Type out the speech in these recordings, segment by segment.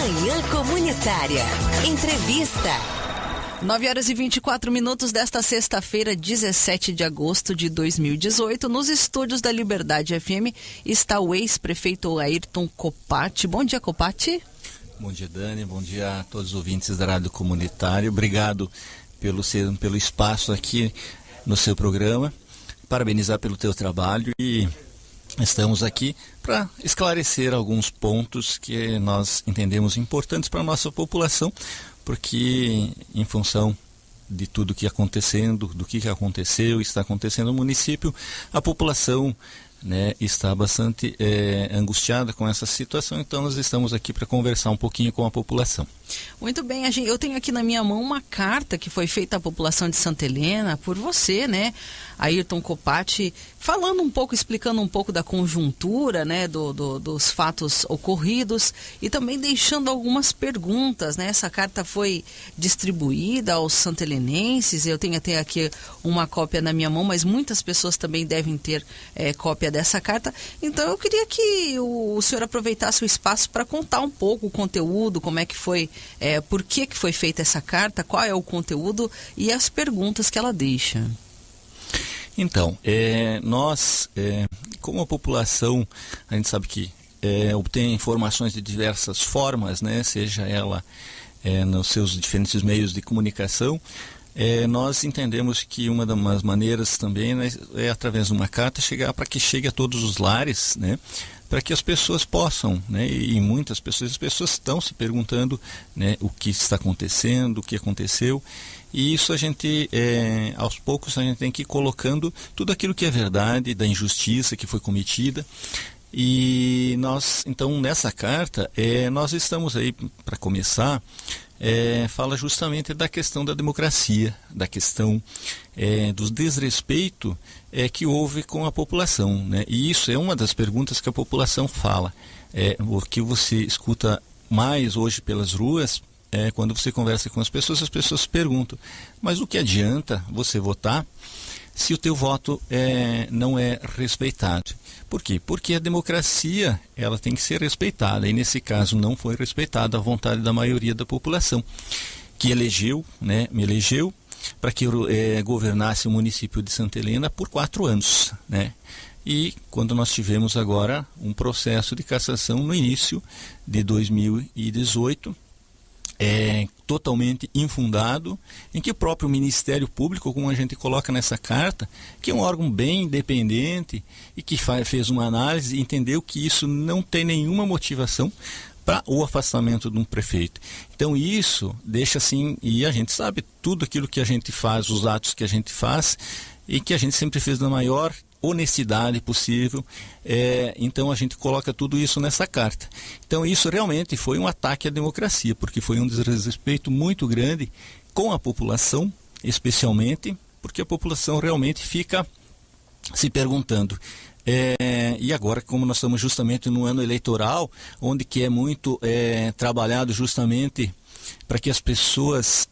Manhã Comunitária. Entrevista. 9h24 desta sexta-feira, 17 de agosto de 2018. Nos estúdios da Liberdade FM está o ex-prefeito Ayrton Copati. Bom dia, Copati. Bom dia, Dani. Bom dia a todos os ouvintes da Rádio Comunitária. Obrigado pelo espaço aqui no seu programa. Parabenizar pelo teu trabalho e estamos aqui para esclarecer alguns pontos que nós entendemos importantes para a nossa população, porque em função de tudo que acontecendo, do que aconteceu, está acontecendo no município, a população, está bastante angustiada com essa situação, então nós estamos aqui para conversar um pouquinho com a população. Muito bem, eu tenho aqui na minha mão uma carta que foi feita à população de Santa Helena por você, Ayrton Copati, falando um pouco, explicando um pouco da conjuntura, dos fatos ocorridos e também deixando algumas perguntas, Essa carta foi distribuída aos santelenenses, eu tenho até aqui uma cópia na minha mão, mas muitas pessoas também devem ter cópia dessa carta, então eu queria que o senhor aproveitasse o espaço para contar um pouco o conteúdo, como é que foi, por que foi feita essa carta, qual é o conteúdo e as perguntas que ela deixa. Então, nós, como a população, a gente sabe que obtém informações de diversas formas, seja ela nos seus diferentes meios de comunicação, nós entendemos que uma das maneiras também é através de uma carta para que chegue a todos os lares, para que as pessoas possam, e muitas pessoas, as pessoas estão se perguntando, o que está acontecendo, o que aconteceu, e isso a gente, aos poucos, a gente tem que ir colocando tudo aquilo que é verdade, da injustiça que foi cometida. E nós, então, nessa carta, nós estamos aí, para começar, fala justamente da questão da democracia, da questão do desrespeito que houve com a população, E isso é uma das perguntas que a população fala. O que você escuta mais hoje pelas ruas, quando você conversa com as pessoas perguntam, mas o que adianta você votar se o teu voto não é respeitado? Por quê? Porque a democracia, ela tem que ser respeitada, e nesse caso não foi respeitada a vontade da maioria da população, que me elegeu para que eu governasse o município de Santa Helena por 4 anos, E quando nós tivemos agora um processo de cassação no início de 2018, totalmente infundado, em que o próprio Ministério Público, como a gente coloca nessa carta, que é um órgão bem independente e que fez uma análise e entendeu que isso não tem nenhuma motivação para o afastamento de um prefeito. Então isso deixa assim, e a gente sabe tudo aquilo que a gente faz, os atos que a gente faz, e que a gente sempre fez da maior honestidade possível, então a gente coloca tudo isso nessa carta. Então isso realmente foi um ataque à democracia, porque foi um desrespeito muito grande com a população, especialmente porque a população realmente fica se perguntando, e agora, como nós estamos justamente no ano eleitoral, onde que é muito trabalhado justamente para que as pessoas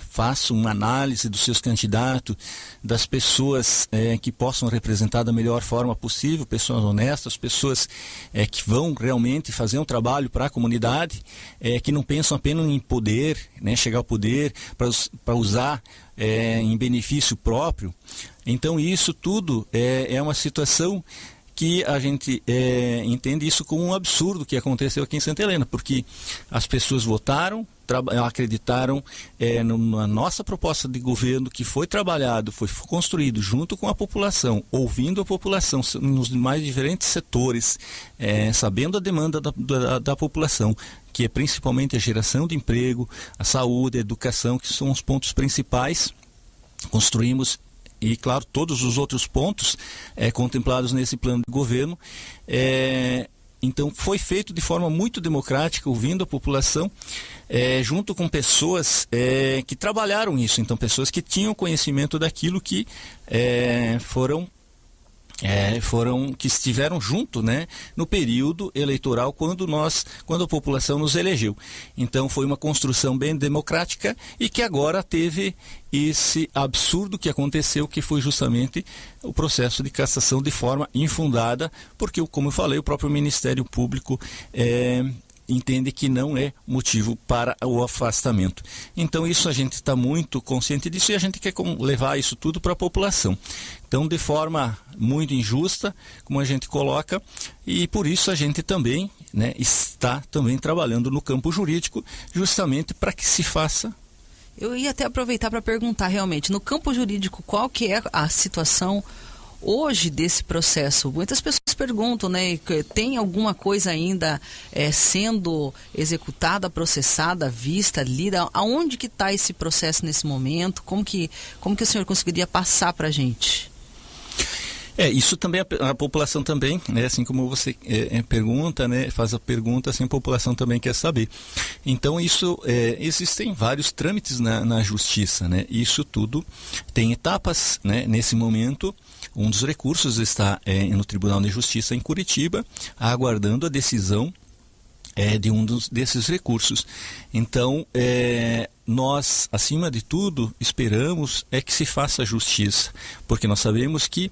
façam uma análise dos seus candidatos, das pessoas que possam representar da melhor forma possível, pessoas honestas, pessoas que vão realmente fazer um trabalho para a comunidade, que não pensam apenas em poder, chegar ao poder para usar em benefício próprio. Então isso tudo é uma situação que a gente entende isso como um absurdo que aconteceu aqui em Santa Helena, porque as pessoas votaram, acreditaram na nossa proposta de governo, que foi trabalhado, foi construído junto com a população, ouvindo a população nos mais diferentes setores, sabendo a demanda da população, que é principalmente a geração de emprego, a saúde, a educação, que são os pontos principais. Construímos, e claro, todos os outros pontos contemplados nesse plano de governo. Então foi feito de forma muito democrática, ouvindo a população, junto com pessoas que trabalharam isso, então pessoas que tinham conhecimento daquilo, que que estiveram junto, no período eleitoral, quando a população nos elegeu. Então foi uma construção bem democrática, e que agora teve esse absurdo que aconteceu, que foi justamente o processo de cassação de forma infundada, porque, como eu falei, o próprio Ministério Público entende que não é motivo para o afastamento. Então isso a gente está muito consciente disso e a gente quer levar isso tudo para a população. Então, de forma muito injusta, como a gente coloca, e por isso a gente também, né, está também trabalhando no campo jurídico, justamente para que se faça. Eu ia até aproveitar para perguntar realmente, no campo jurídico, qual que é a situação hoje desse processo? Muitas pessoas perguntam, né, tem alguma coisa ainda sendo executada, processada, vista, lida? Aonde que está esse processo nesse momento? Como que o senhor conseguiria passar para a gente? Isso também, a população também, né, assim como você pergunta, né, faz a pergunta, assim a população também quer saber. Então isso, existem vários trâmites na justiça, né, isso tudo tem etapas, né, nesse momento. Um dos recursos está no Tribunal de Justiça em Curitiba, aguardando a decisão de um desses recursos. Então, nós, acima de tudo, esperamos que se faça justiça, porque nós sabemos que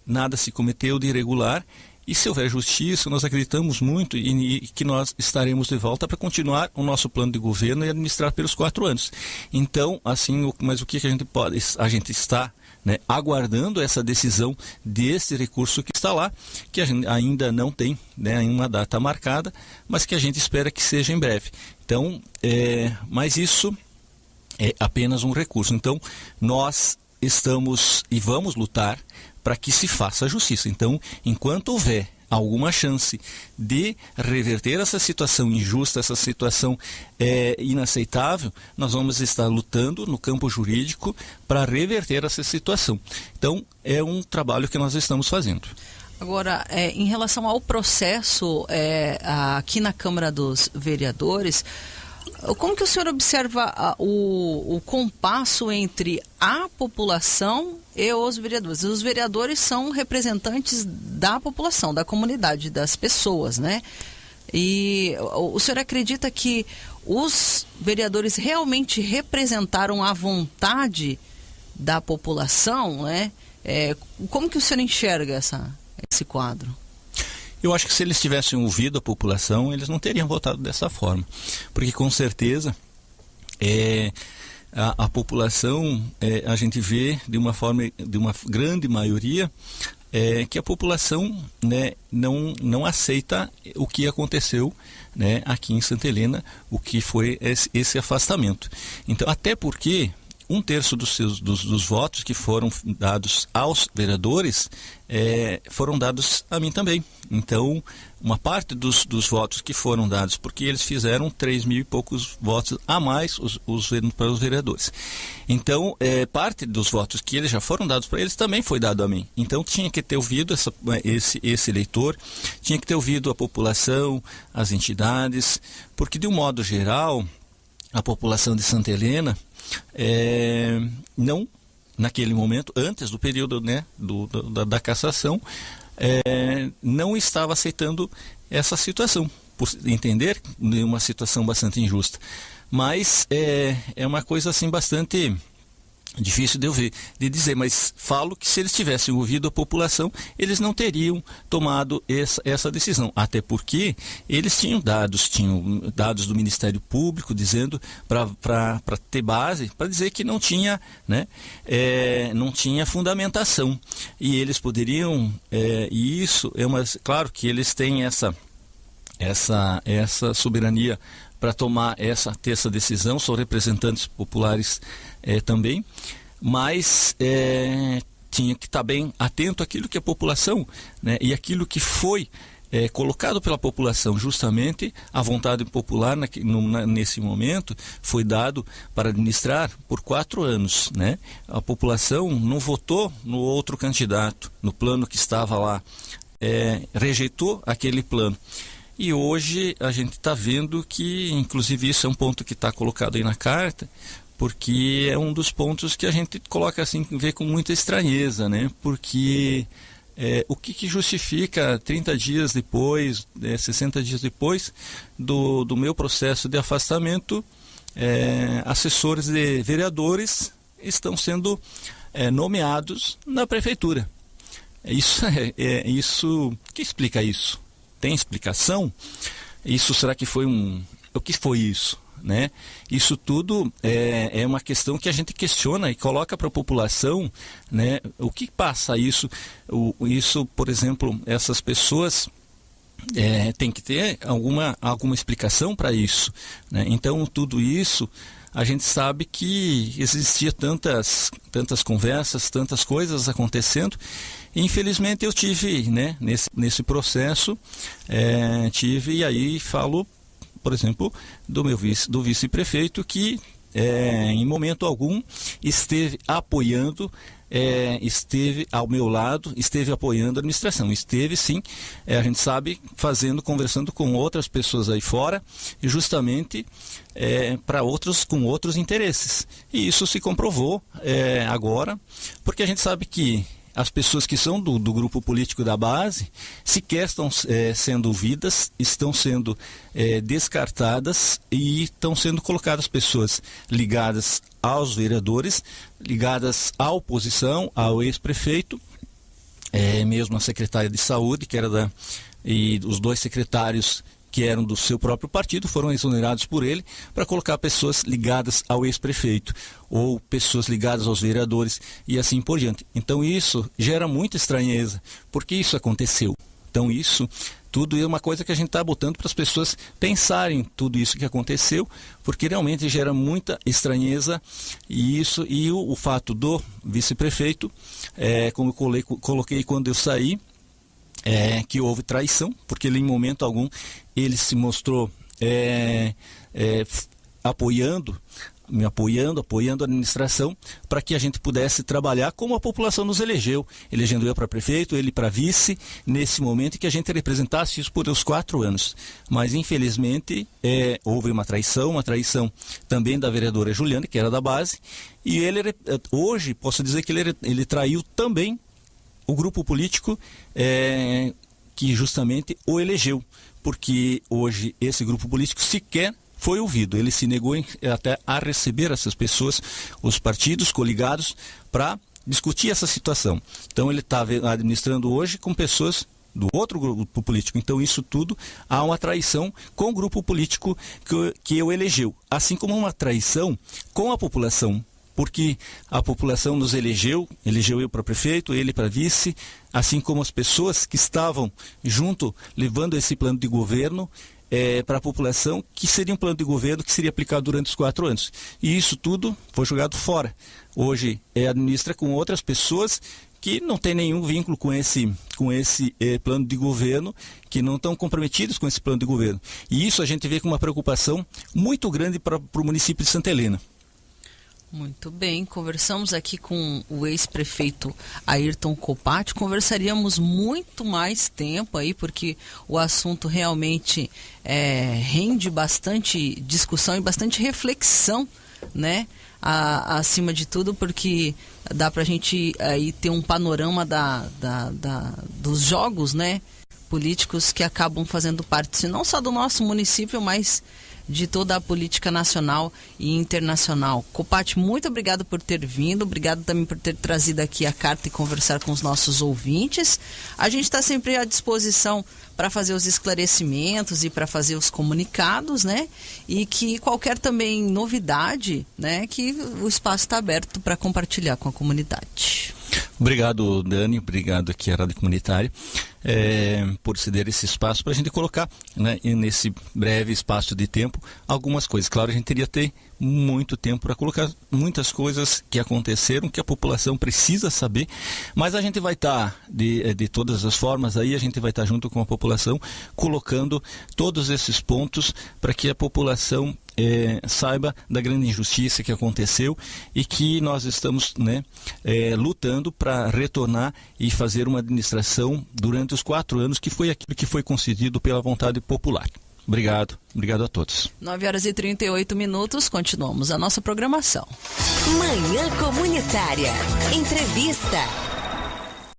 nada se cometeu de irregular, e se houver justiça, nós acreditamos muito e que nós estaremos de volta para continuar o nosso plano de governo e administrar pelos 4 anos. Então, assim, mas o que a gente pode? A gente está, né, aguardando essa decisão desse recurso que está lá, que a gente ainda não tem, né, uma data marcada, mas que a gente espera que seja em breve. Então, mas isso é apenas um recurso. Então, nós estamos e vamos lutar para que se faça justiça. Então, enquanto houver alguma chance de reverter essa situação injusta, essa situação inaceitável, nós vamos estar lutando no campo jurídico para reverter essa situação. Então, é um trabalho que nós estamos fazendo. Agora, em relação ao processo aqui na Câmara dos Vereadores, como que o senhor observa o compasso entre a população e os vereadores? Os vereadores são representantes da população, da comunidade, das pessoas, né? E o senhor acredita que os vereadores realmente representaram a vontade da população, né? Como que o senhor enxerga esse quadro? Eu acho que se eles tivessem ouvido a população, eles não teriam votado dessa forma. Porque com certeza a população, a gente vê de uma grande maioria, que a população, né, não aceita o que aconteceu, né, aqui em Santa Helena, o que foi esse afastamento. Então, até porque 1/3 dos votos que foram dados aos vereadores foram dados a mim também. Então, uma parte dos votos que foram dados, porque eles fizeram 3.000 e poucos votos a mais para os vereadores. Então, parte dos votos que eles já foram dados para eles também foi dado a mim. Então, tinha que ter ouvido esse eleitor, tinha que ter ouvido a população, as entidades, porque de um modo geral, a população de Santa Helena não, naquele momento, antes do período, né, da cassação, não estava aceitando essa situação, por entender uma situação bastante injusta. Mas é uma coisa assim bastante difícil de dizer, mas falo que se eles tivessem ouvido a população, eles não teriam tomado essa decisão, até porque eles tinham dados do Ministério Público dizendo para ter base, para dizer que não tinha, né, não tinha fundamentação, e eles poderiam, e isso claro que eles têm essa soberania para ter essa decisão, são representantes populares também, mas tinha que estar bem atento àquilo que a população, né, e aquilo que foi colocado pela população, justamente a vontade popular nesse momento foi dado para administrar por 4 anos, né? A população não votou no outro candidato, no plano que estava lá, rejeitou aquele plano. E hoje a gente está vendo que, inclusive, isso é um ponto que está colocado aí na carta, porque é um dos pontos que a gente coloca assim, vê com muita estranheza, né? Porque o que justifica 30 dias depois, 60 dias depois do meu processo de afastamento, assessores de vereadores estão sendo nomeados na prefeitura. Isso que explica isso? Tem explicação? isso será que foi o que foi isso? Né? Isso tudo é uma questão que a gente questiona e coloca para a população, né? O que passa isso? Isso, por exemplo, essas pessoas tem que ter alguma explicação para isso, né? Então, tudo isso, a gente sabe que existia tantas conversas, tantas coisas acontecendo. Infelizmente, eu tive, né, nesse processo, e aí falo, por exemplo, do vice-prefeito que em momento algum esteve apoiando, esteve ao meu lado, esteve apoiando a administração. Esteve sim, a gente sabe, conversando com outras pessoas aí fora, e justamente com outros interesses. E isso se comprovou agora, porque a gente sabe que as pessoas que são do grupo político da base sequer estão sendo ouvidas, estão sendo descartadas e estão sendo colocadas pessoas ligadas aos vereadores, ligadas à oposição, ao ex-prefeito, mesmo a secretária de saúde, e os 2 secretários que eram do seu próprio partido, foram exonerados por ele para colocar pessoas ligadas ao ex-prefeito ou pessoas ligadas aos vereadores e assim por diante. Então isso gera muita estranheza, porque isso aconteceu. Então isso tudo é uma coisa que a gente está botando para as pessoas pensarem tudo isso que aconteceu, porque realmente gera muita estranheza. E o fato do vice-prefeito, como eu coloquei quando eu saí, que houve traição, porque ele em momento algum ele se mostrou apoiando a administração para que a gente pudesse trabalhar como a população nos elegeu, elegendo eu para prefeito, ele para vice, nesse momento em que a gente representasse isso por os 4 anos. Mas infelizmente houve uma traição também da vereadora Juliane, que era da base, e ele hoje posso dizer que ele traiu também o grupo político que justamente o elegeu, porque hoje esse grupo político sequer foi ouvido. Ele se negou até a receber essas pessoas, os partidos coligados, para discutir essa situação. Então ele está administrando hoje com pessoas do outro grupo político. Então isso tudo há uma traição com o grupo político que o elegeu, assim como uma traição com a população, porque a população nos elegeu eu para prefeito, ele para vice, assim como as pessoas que estavam junto, levando esse plano de governo para a população, que seria um plano de governo que seria aplicado durante os 4 anos. E isso tudo foi jogado fora. Hoje administra com outras pessoas que não tem nenhum vínculo com esse plano de governo, que não estão comprometidos com esse plano de governo. E isso a gente vê com uma preocupação muito grande para o município de Santa Helena. Muito bem, conversamos aqui com o ex-prefeito Ayrton Copati. Conversaríamos muito mais tempo aí, porque o assunto realmente rende bastante discussão e bastante reflexão, né? Acima de tudo, porque dá pra gente aí ter um panorama dos jogos, né, políticos que acabam fazendo parte, não só do nosso município, mas de toda a política nacional e internacional. Copati, muito obrigado por ter vindo, obrigado também por ter trazido aqui a carta e conversar com os nossos ouvintes. A gente está sempre à disposição para fazer os esclarecimentos e para fazer os comunicados, né? E que qualquer também novidade, né? Que o espaço está aberto para compartilhar com a comunidade. Obrigado, Dani, obrigado aqui à Rádio Comunitária por ceder esse espaço para a gente colocar, né, nesse breve espaço de tempo algumas coisas. Claro, a gente teria que ter muito tempo para colocar muitas coisas que aconteceram, que a população precisa saber, mas a gente vai estar, de todas as formas, aí a gente vai estar junto com a população, colocando todos esses pontos para que a população saiba da grande injustiça que aconteceu e que nós estamos, né, lutando para retornar e fazer uma administração durante os 4 anos, que foi aquilo que foi concedido pela vontade popular. Obrigado a todos. 9h38, continuamos a nossa programação. Manhã Comunitária. Entrevista.